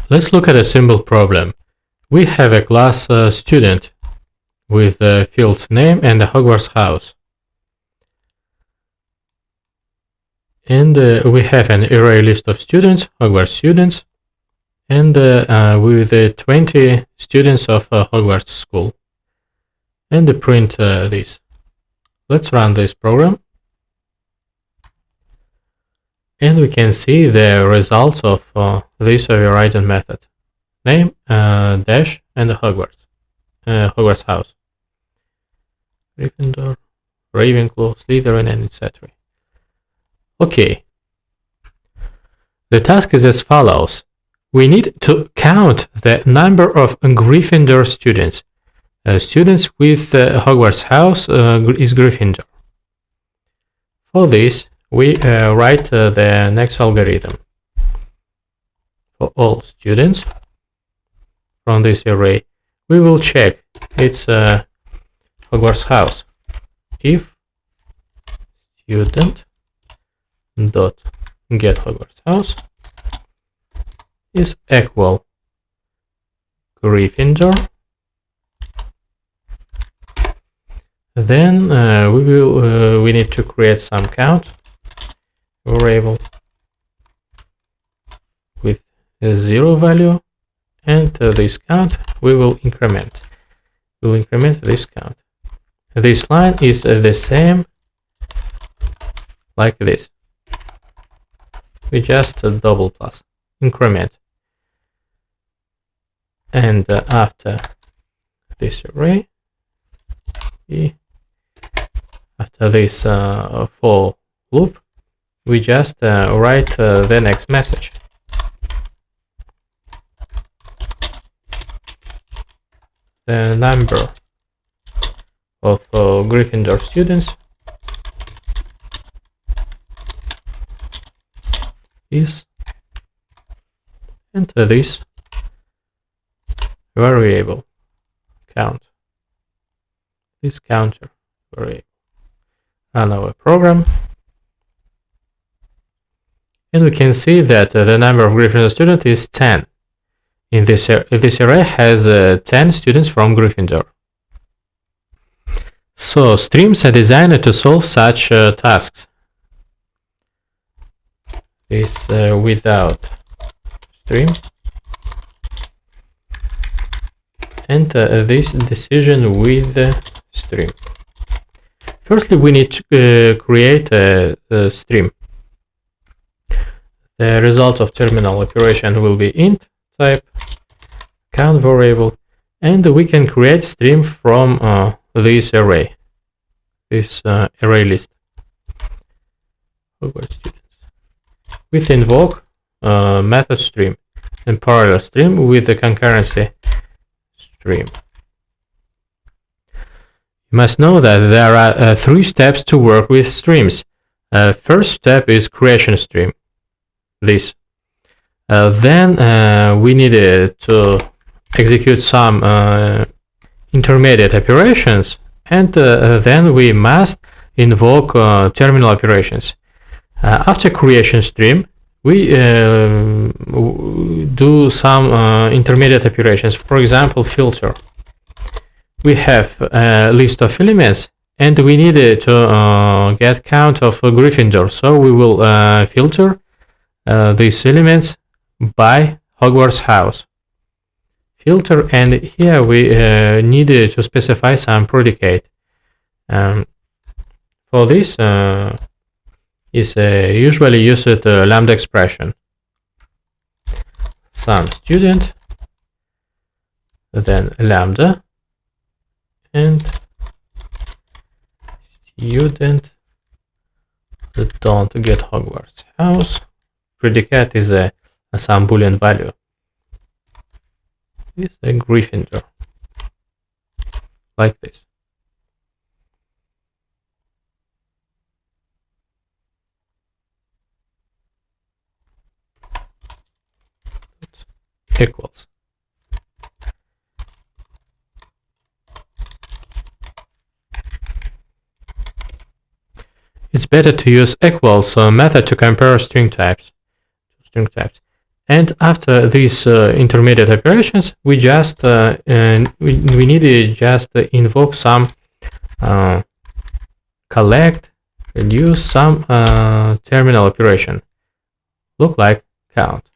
Let's look at a simple problem. We have a class student with the field's name and the Hogwarts house. And we have an array list of students, Hogwarts students, and with 20 students of Hogwarts school. And print this. Let's run this program. And we can see the results of this overridden method. Name, dash, and Hogwarts house. Gryffindor, Ravenclaw, Slytherin, and etc. Okay. The task is as follows. We need to count the number of Gryffindor students. Students with Hogwarts house is Gryffindor. For this, we write the next algorithm. For all students from this array, we will check its Hogwarts house. If student dot get Hogwarts house is equal Gryffindor, then we need to create some count variable with a 0 value, and this count we will increment. We'll increment this count. This line is the same like this. We just double plus increment, and after this array, after this for loop, we just write the next message. The number of Gryffindor students is, enter this variable count, this counter variable. Run our program, and we can see that the number of Gryffindor students is 10. In this array has 10 students from Gryffindor. So streams are designed to solve such tasks. This without stream, and this decision with the stream. Firstly, we need to create a stream. The result of terminal operation will be int type count variable, and we can create stream from this array, this array list. With invoke method stream and parallel stream with the concurrency stream. You must know that there are 3 steps to work with streams. First step is creation stream. This. Then we need to execute some intermediate operations, and then we must invoke terminal operations. After creation stream, we do some intermediate operations. For example, filter. We have a list of elements, and we need to get count of Gryffindor. So we will filter these elements by Hogwarts house. Filter, and here we need to specify some predicate. For this is usually used lambda expression. Some student, then lambda, and student don't get Hogwarts house. Predicate is some boolean value. Is a Gryffindor, like this. Equals. It's better to use equals method to compare string types. And after these intermediate operations, we just we need to just invoke some collect, reduce, some terminal operation, look like count.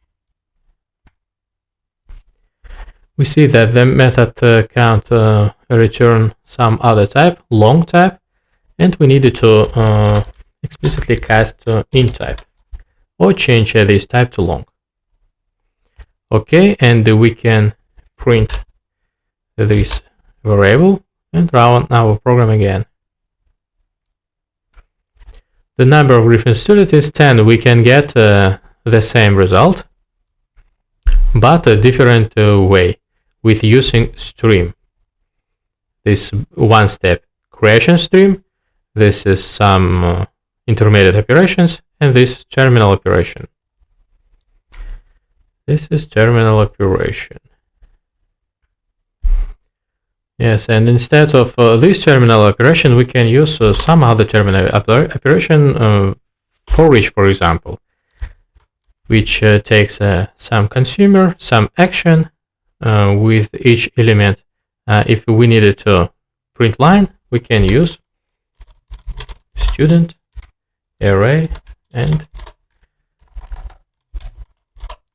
We see that the method count return some other type, long type, and we needed to explicitly cast int type or change this type to long. Okay, and we can print this variable and run our program again. The number of Griffin students is 10. We can get the same result, but a different way with using stream. This one step creation stream. This is some intermediate operations, and this terminal operation. This is terminal operation. Yes, and instead of this terminal operation, we can use some other terminal operation for each, for example, which takes some consumer, some action with each element. If we needed to print line, we can use student array and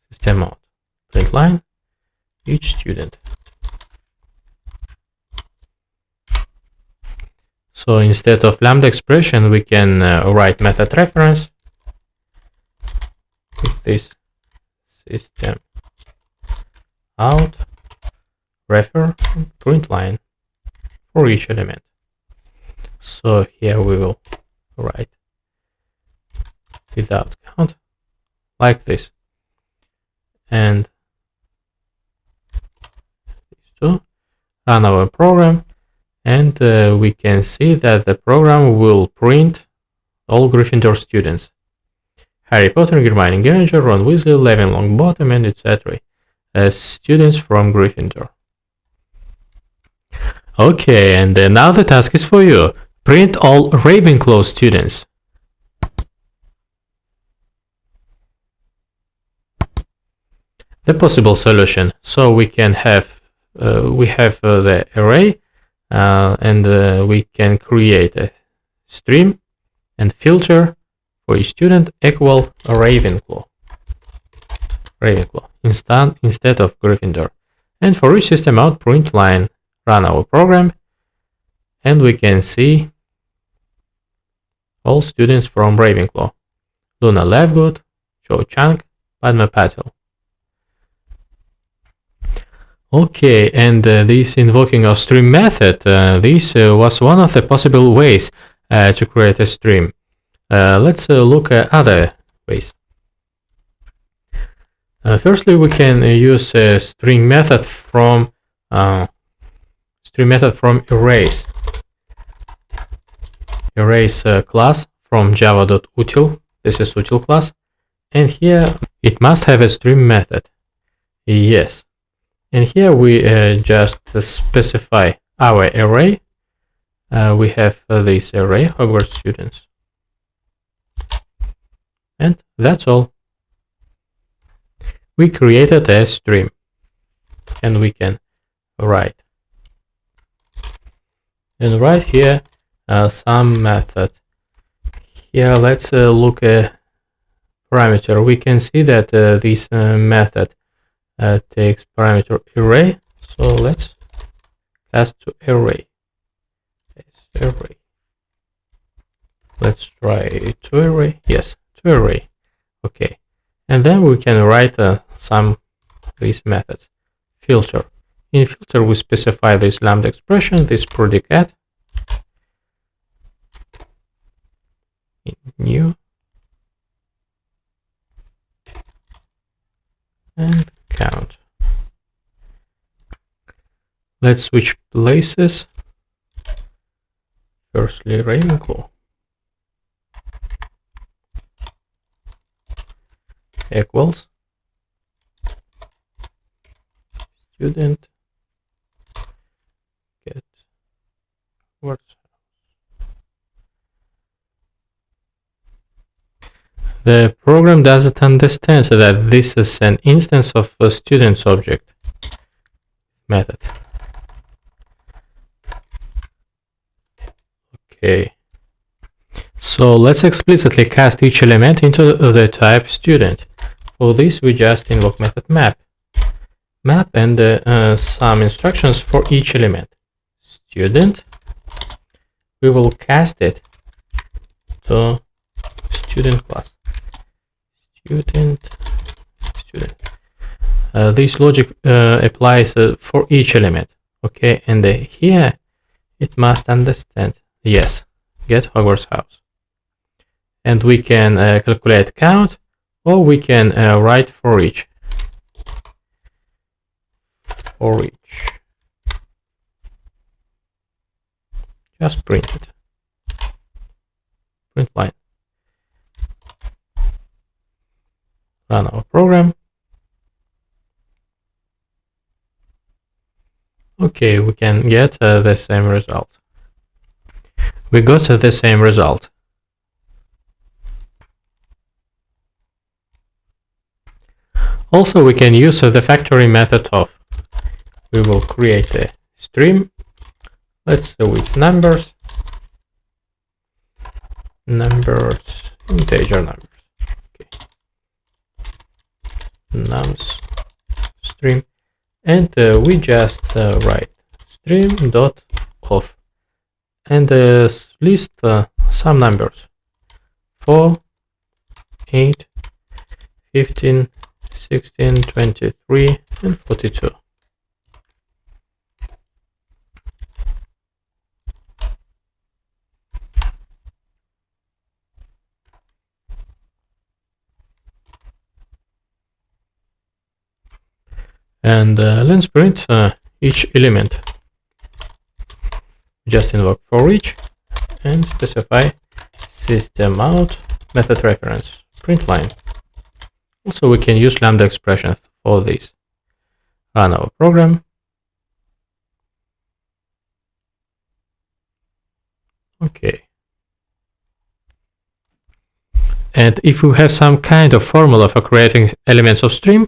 system out print line each student. So instead of lambda expression, we can write method reference with this system out refer print line for each element. So here we will write without count like this, and these two, run our program, and we can see that the program will print all Gryffindor students: Harry Potter, Hermione Granger, Ron Weasley, Levin Longbottom, and etc. as students from Gryffindor. Okay, and now the task is for you. Print all Ravenclaw students. The possible solution. So we can have the array, and we can create a stream and filter for each student equal Ravenclaw instead of Gryffindor. And for each system out print line, run our program, and we can see all students from Ravenclaw: Luna Lovegood, Cho Chang, Padma Patil. Okay, and this invoking of stream method, this was one of the possible ways to create a stream. Let's look at other ways. Firstly, we can use a string method from erase. Erase class from java.util. This is util class, and here it must have a stream method. Yes, and here we just specify our array. We have this array Hogwarts students, and that's all. We created a stream, and we can write. And right here some method. Here let's look at parameter. We can see that this method takes parameter array. So let's cast to array. Array. Let's try to array. Yes, to array. Okay, and then we can write some these methods. Filter. In filter, we specify this lambda expression, this predicate, in new, and count. Let's switch places. Firstly, Ravenclaw equals student get words. The program doesn't understand that this is an instance of a student's object method. Okay. So let's explicitly cast each element into the type student. For this, we just invoke method map. Map and some instructions for each element. Student. We will cast it to student class. Student. This logic applies for each element. Okay, and here it must understand. Yes, get Hogwarts house. And we can calculate count, or we can write for each. For each. Just print it. Print line. Run our program. Okay, we can get the same result. We got the same result. Also, we can use the factory method of. We will create a stream. Let's go with numbers. Integer numbers. Okay. Nums stream. And we just write Stream.of and list some numbers: 4, 8, 15, 16, 23, and 42. And let's print each element. Just invoke for each and specify system out method reference print line. Also, we can use lambda expressions for this. Run our program. Okay. And if we have some kind of formula for creating elements of stream,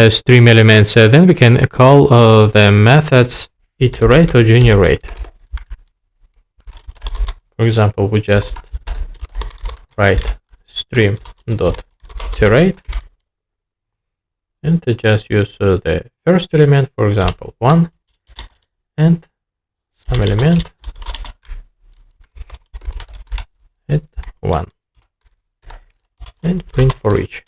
stream elements, then we can call the methods iterate or generate. For example, we just write Stream.iterate and just use the first element, for example, 1, and some element at 1, and print for each.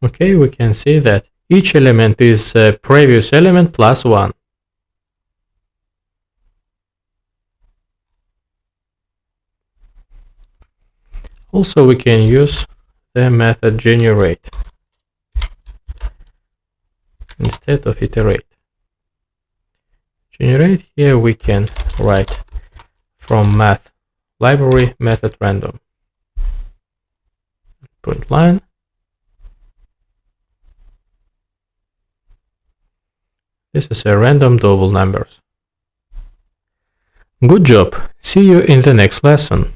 Okay, we can see that each element is a previous element plus 1. Also, we can use the method generate instead of iterate. Generate, here we can write from math library method random. Print line. This is a random double numbers. Good job. See you in the next lesson.